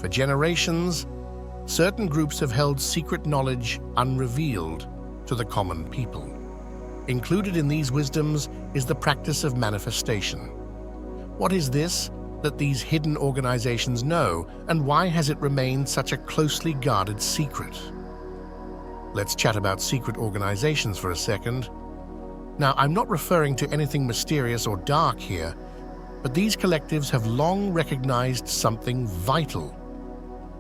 For generations, certain groups have held secret knowledge unrevealed to the common people. Included in these wisdoms is the practice of manifestation. What is this that these hidden organizations know, and why has it remained such a closely guarded secret? Let's chat about secret organizations for a second. Now, I'm not referring to anything mysterious or dark here, but these collectives have long recognized something vital.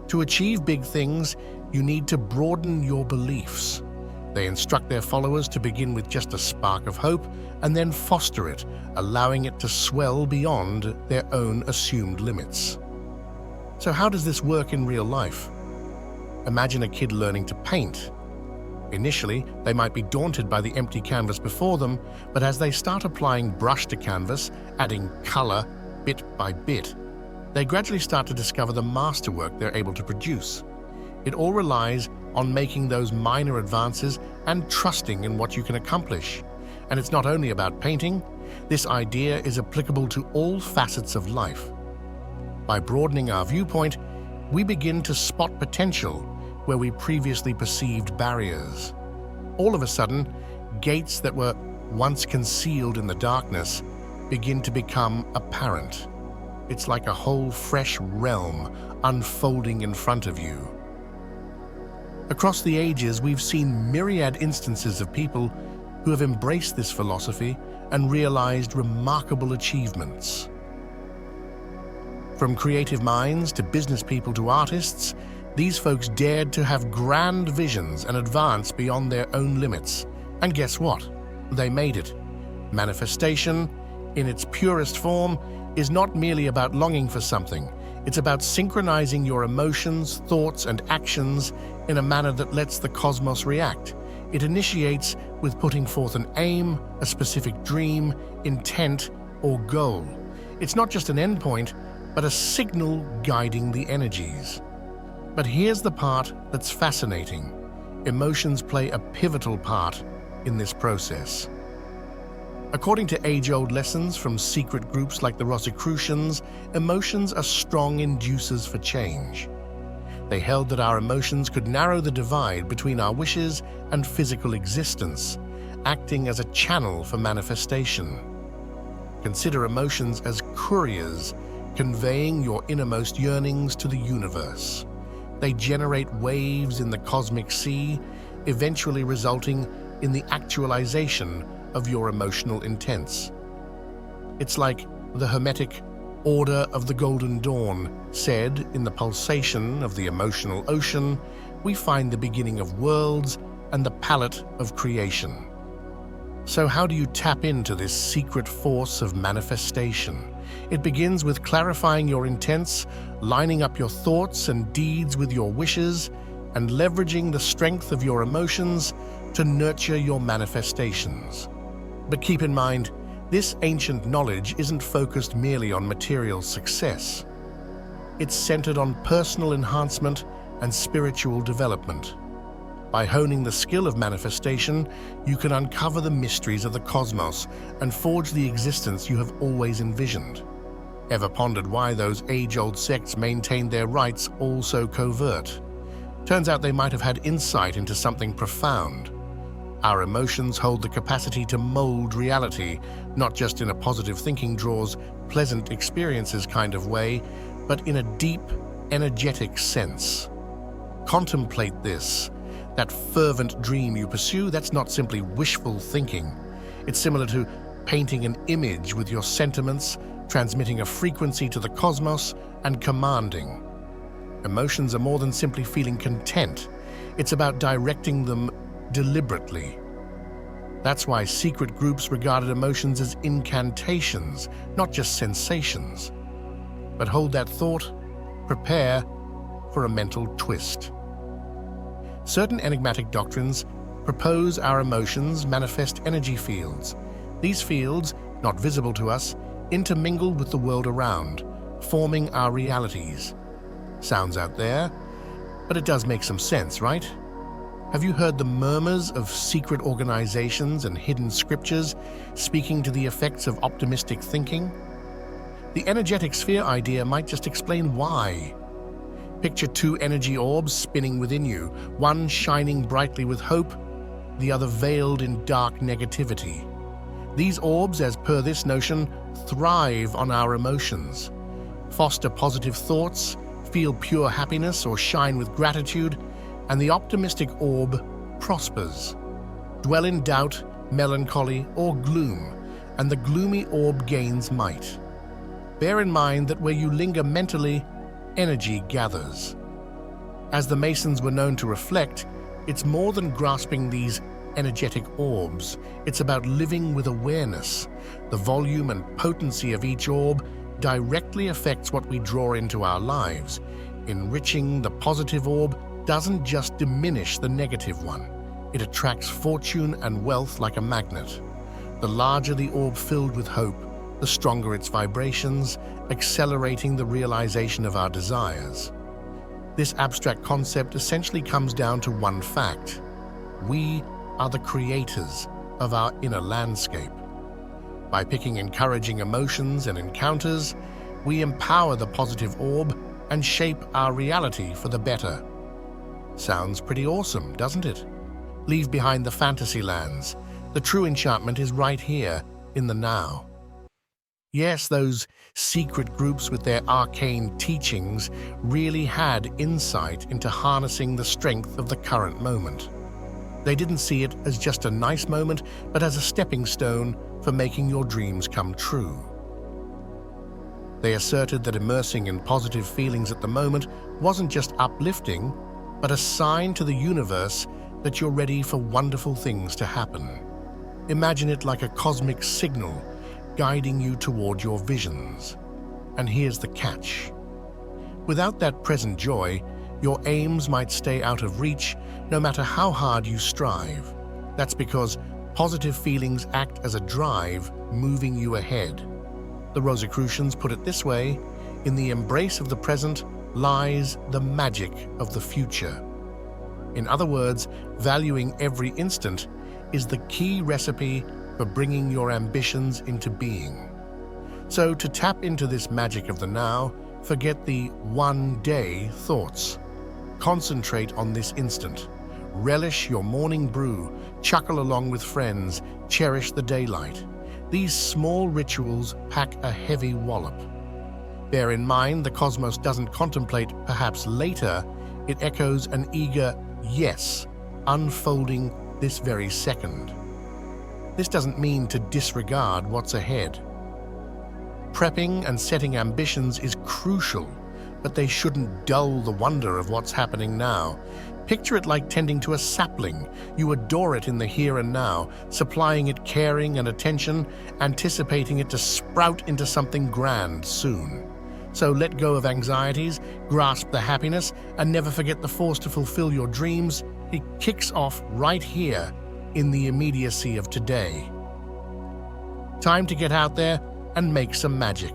To achieve big things, you need to broaden your beliefs. They instruct their followers to begin with just a spark of hope and then foster it, allowing it to swell beyond their own assumed limits. So how does this work in real life? Imagine a kid learning to paint. Initially, they might be daunted by the empty canvas before them, but as they start applying brush to canvas, adding color bit by bit, they gradually start to discover the masterwork they're able to produce. It all relies on making those minor advances and trusting in what you can accomplish. And it's not only about painting. This idea is applicable to all facets of life. By broadening our viewpoint, we begin to spot potential where we previously perceived barriers. All of a sudden, gates that were once concealed in the darkness begin to become apparent. It's like a whole fresh realm unfolding in front of you. Across the ages, we've seen myriad instances of people who have embraced this philosophy and realized remarkable achievements. From creative minds to business people to artists, these folks dared to have grand visions and advance beyond their own limits. And guess what? They made it. Manifestation, in its purest form, is not merely about longing for something. It's about synchronizing your emotions, thoughts, and actions in a manner that lets the cosmos react. It initiates with putting forth an aim, a specific dream, intent, or goal. It's not just an endpoint, but a signal guiding the energies. But here's the part that's fascinating. Emotions play a pivotal part in this process. According to age-old lessons from secret groups like the Rosicrucians, emotions are strong inducers for change. They held that our emotions could narrow the divide between our wishes and physical existence, acting as a channel for manifestation. Consider emotions as couriers, conveying your innermost yearnings to the universe. They generate waves in the cosmic sea, eventually resulting in the actualization of your emotional intents. It's like the Hermetic Order of the Golden Dawn said, in the pulsation of the emotional ocean, we find the beginning of worlds and the palette of creation. So how do you tap into this secret force of manifestation? It begins with clarifying your intents, lining up your thoughts and deeds with your wishes, and leveraging the strength of your emotions to nurture your manifestations. But keep in mind, this ancient knowledge isn't focused merely on material success. It's centered on personal enhancement and spiritual development. By honing the skill of manifestation, you can uncover the mysteries of the cosmos and forge the existence you have always envisioned. Ever pondered why those age-old sects maintained their rites all so covert? Turns out they might have had insight into something profound. Our emotions hold the capacity to mold reality, not just in a positive thinking draws pleasant experiences kind of way, but in a deep, energetic sense. Contemplate this. That fervent dream you pursue, that's not simply wishful thinking. It's similar to painting an image with your sentiments, transmitting a frequency to the cosmos, and commanding. Emotions are more than simply feeling content. It's about directing them deliberately. That's why secret groups regarded emotions as incantations, not just sensations. But hold that thought, prepare for a mental twist. Certain enigmatic doctrines propose our emotions manifest energy fields. These fields, not visible to us, intermingle with the world around, forming our realities. Sounds out there, but it does make some sense, right? Have you heard the murmurs of secret organizations and hidden scriptures speaking to the effects of optimistic thinking? The energetic sphere idea might just explain why. Picture two energy orbs spinning within you, one shining brightly with hope, the other veiled in dark negativity. These orbs, as per this notion, thrive on our emotions, foster positive thoughts, feel pure happiness or shine with gratitude, and the optimistic orb prospers. Dwell in doubt, melancholy, or gloom, and the gloomy orb gains might. Bear in mind that where you linger mentally, energy gathers. As the Masons were known to reflect, it's more than grasping these energetic orbs. It's about living with awareness. The volume and potency of each orb directly affects what we draw into our lives. Enriching the positive orb doesn't just diminish the negative one. It attracts fortune and wealth like a magnet. The larger the orb filled with hope, the stronger its vibrations, accelerating the realization of our desires. This abstract concept essentially comes down to one fact. We are the creators of our inner landscape. By picking encouraging emotions and encounters, we empower the positive orb and shape our reality for the better. Sounds pretty awesome, doesn't it? Leave behind the fantasy lands. The true enchantment is right here, in the now. Yes, those secret groups with their arcane teachings really had insight into harnessing the strength of the current moment. They didn't see it as just a nice moment, but as a stepping stone for making your dreams come true. They asserted that immersing in positive feelings at the moment wasn't just uplifting, but a sign to the universe that you're ready for wonderful things to happen. Imagine it like a cosmic signal guiding you toward your visions. And here's the catch. Without that present joy, your aims might stay out of reach no matter how hard you strive. That's because positive feelings act as a drive moving you ahead. The Rosicrucians put it this way: in the embrace of the present lies the magic of the future. In other words, valuing every instant is the key recipe for bringing your ambitions into being. So to tap into this magic of the now, forget the one-day thoughts. Concentrate on this instant. Relish your morning brew, chuckle along with friends, cherish the daylight. These small rituals pack a heavy wallop. Bear in mind the cosmos doesn't contemplate perhaps later, it echoes an eager yes, unfolding this very second. This doesn't mean to disregard what's ahead. Prepping and setting ambitions is crucial, but they shouldn't dull the wonder of what's happening now. Picture it like tending to a sapling. You adore it in the here and now, supplying it caring and attention, anticipating it to sprout into something grand soon. So let go of anxieties, grasp the happiness, and never forget the force to fulfill your dreams. It kicks off right here in the immediacy of today. Time to get out there and make some magic.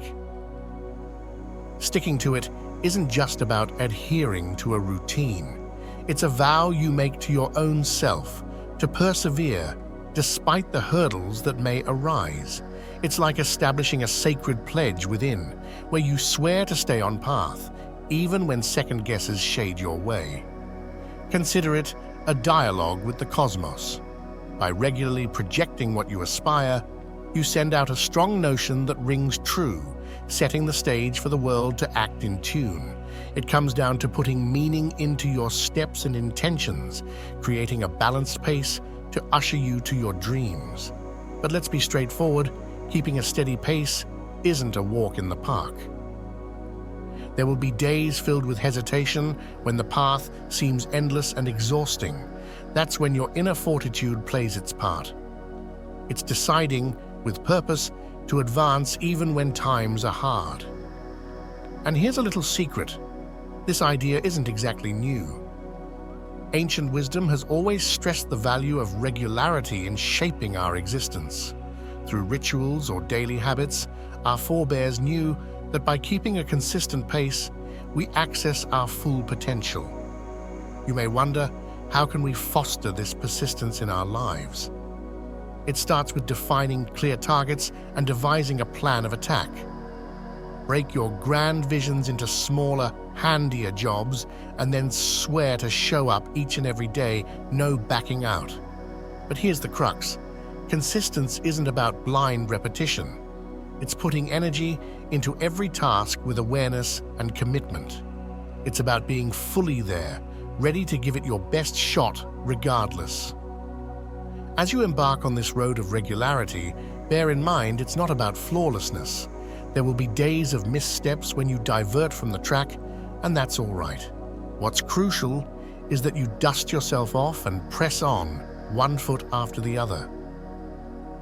Sticking to it isn't just about adhering to a routine. It's a vow you make to your own self to persevere despite the hurdles that may arise. It's like establishing a sacred pledge within, where you swear to stay on path, even when second guesses shade your way. Consider it a dialogue with the cosmos. By regularly projecting what you aspire, you send out a strong notion that rings true, setting the stage for the world to act in tune. It comes down to putting meaning into your steps and intentions, creating a balanced pace to usher you to your dreams. But let's be straightforward, keeping a steady pace isn't a walk in the park. There will be days filled with hesitation when the path seems endless and exhausting. That's when your inner fortitude plays its part. It's deciding, with purpose, to advance even when times are hard. And here's a little secret. This idea isn't exactly new. Ancient wisdom has always stressed the value of regularity in shaping our existence. Through rituals or daily habits, our forebears knew that by keeping a consistent pace, we access our full potential. You may wonder, how can we foster this persistence in our lives? It starts with defining clear targets and devising a plan of attack. Break your grand visions into smaller, handier jobs, and then swear to show up each and every day, no backing out. But here's the crux. Consistency isn't about blind repetition. It's putting energy into every task with awareness and commitment. It's about being fully there, ready to give it your best shot regardless. As you embark on this road of regularity, bear in mind it's not about flawlessness. There will be days of missteps when you divert from the track, and that's all right. What's crucial is that you dust yourself off and press on, one foot after the other.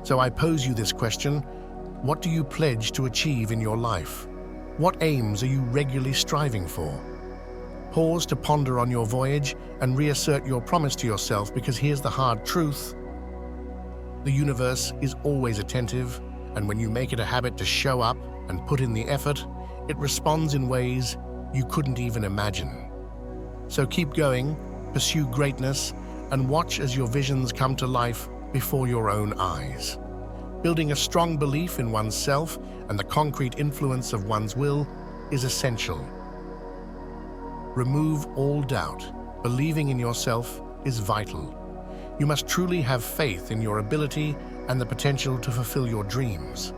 So I pose you this question: what do you pledge to achieve in your life? What aims are you regularly striving for? Pause to ponder on your voyage and reassert your promise to yourself, because here's the hard truth. The universe is always attentive, and when you make it a habit to show up and put in the effort, it responds in ways you couldn't even imagine. So keep going, pursue greatness, and watch as your visions come to life before your own eyes. Building a strong belief in oneself and the concrete influence of one's will is essential. Remove all doubt. Believing in yourself is vital. You must truly have faith in your ability and the potential to fulfill your dreams.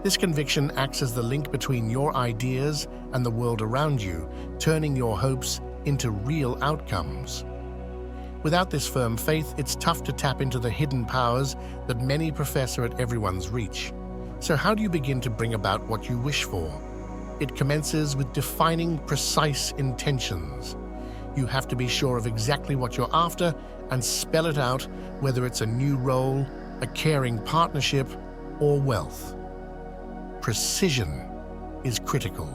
This conviction acts as the link between your ideas and the world around you, turning your hopes into real outcomes. Without this firm faith, it's tough to tap into the hidden powers that many profess are at everyone's reach. So how do you begin to bring about what you wish for? It commences with defining precise intentions. You have to be sure of exactly what you're after and spell it out, whether it's a new role, a caring partnership, or wealth. Precision is critical.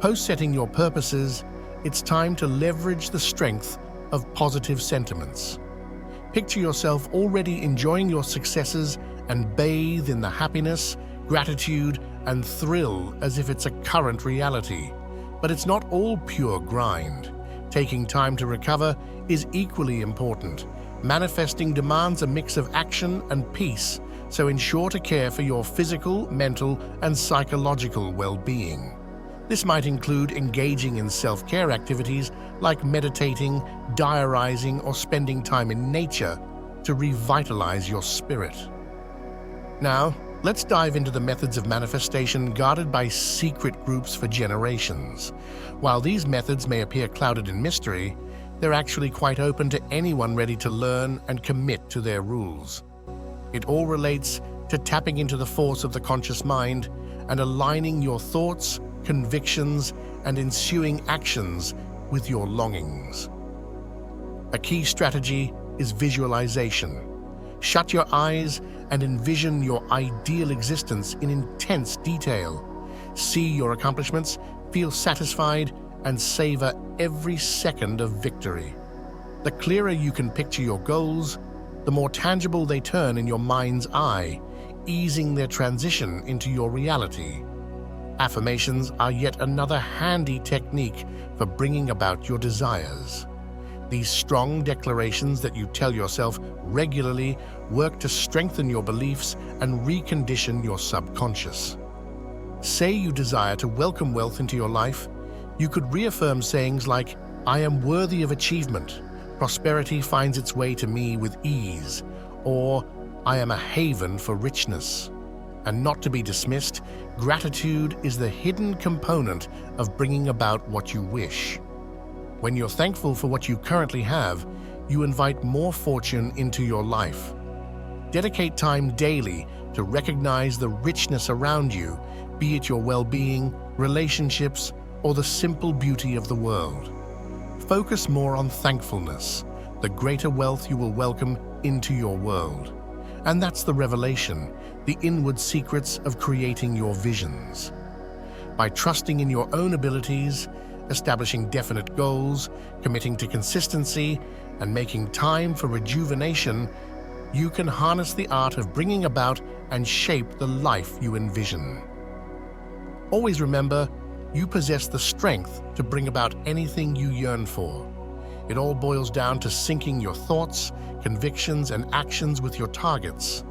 Post-setting your purposes, it's time to leverage the strength of positive sentiments. Picture yourself already enjoying your successes and bathe in the happiness, gratitude, and thrill as if it's a current reality. But it's not all pure grind. Taking time to recover is equally important. Manifesting demands a mix of action and peace, so ensure to care for your physical, mental, and psychological well-being. This might include engaging in self-care activities like meditating, diarizing, or spending time in nature to revitalize your spirit. Now, let's dive into the methods of manifestation guarded by secret groups for generations. While these methods may appear clouded in mystery, they're actually quite open to anyone ready to learn and commit to their rules. It all relates to tapping into the force of the conscious mind and aligning your thoughts, convictions, and ensuing actions with your longings. A key strategy is visualization. Shut your eyes and envision your ideal existence in intense detail. See your accomplishments, feel satisfied, and savor every second of victory. The clearer you can picture your goals, the more tangible they turn in your mind's eye, easing their transition into your reality. Affirmations are yet another handy technique for bringing about your desires. These strong declarations that you tell yourself regularly work to strengthen your beliefs and recondition your subconscious. Say you desire to welcome wealth into your life. You could reaffirm sayings like, "I am worthy of achievement. Prosperity finds its way to me with ease," or "I am a haven for richness." And not to be dismissed, gratitude is the hidden component of bringing about what you wish. When you're thankful for what you currently have, you invite more fortune into your life. Dedicate time daily to recognize the richness around you, be it your well-being, relationships, or the simple beauty of the world. Focus more on thankfulness, the greater wealth you will welcome into your world. And that's the revelation, the inward secrets of creating your visions. By trusting in your own abilities, establishing definite goals, committing to consistency, and making time for rejuvenation, you can harness the art of bringing about and shape the life you envision. Always remember, you possess the strength to bring about anything you yearn for. It all boils down to syncing your thoughts, convictions, and actions with your targets.